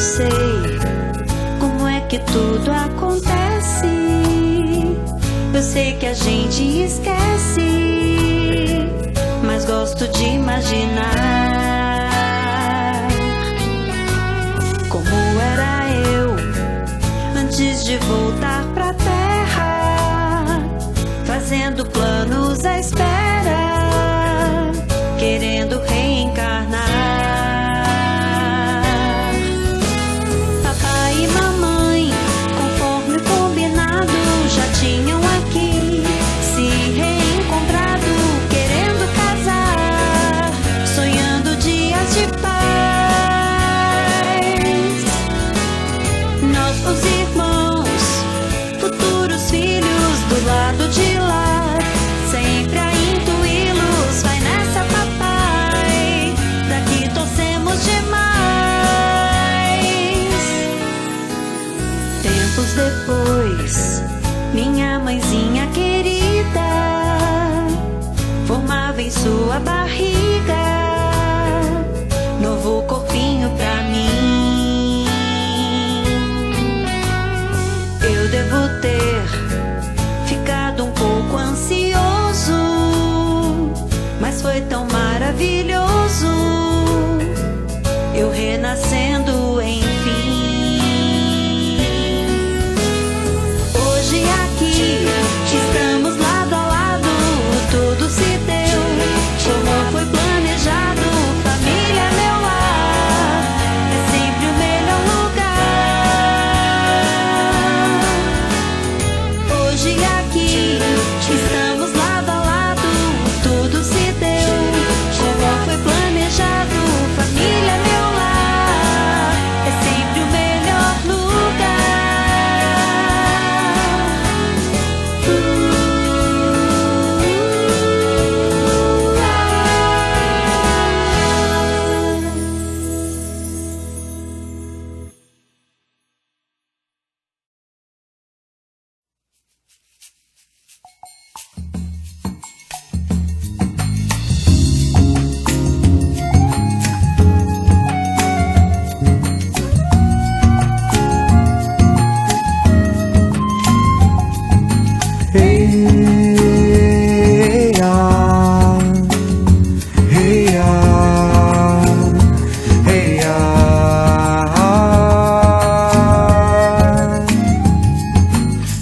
sei como é que tudo acontece. Eu sei que a gente esquece, mas gosto de imaginar como era eu antes de voltar pra terra, fazendo planos à espera, querendo reencarnar. Papai e mamãe, conforme combinado, já tinham aqui se reencontrado, querendo casar, sonhando dias de paz. Nós, os irmãos, futuros filhos do lado de lá, sempre a intuí-los. Vai nessa, papai, daqui torcemos demais. Tempos depois, minha mãezinha querida formava em sua barriga novo corpinho pra mim. Eu devo ter ficado um pouco ansioso, mas foi tão maravilhoso eu renascendo enfim. Hoje aqui estamos lado a lado, tudo se deu como foi planejado. Família é meu lar, é sempre o melhor lugar. Hoje aqui estamos lado a lado, tudo se deu como foi planejado. Família é meu lar, é sempre o melhor lugar.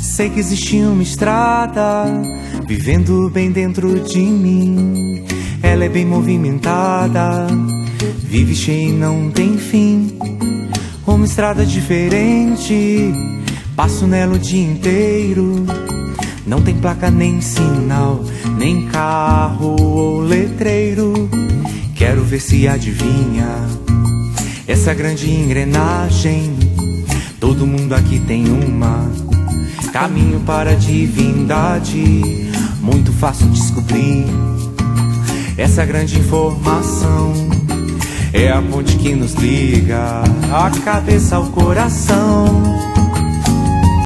Sei que existe uma estrada vivendo bem dentro de mim. Ela é bem movimentada, vive cheia e não tem fim. Uma estrada diferente, passo nela o dia inteiro. Não tem placa nem sinal, nem carro ou letreiro. Quero ver se adivinha essa grande engrenagem. Todo mundo aqui tem uma, caminho para a divindade. Muito fácil descobrir essa grande informação. É a ponte que nos liga a cabeça ao coração.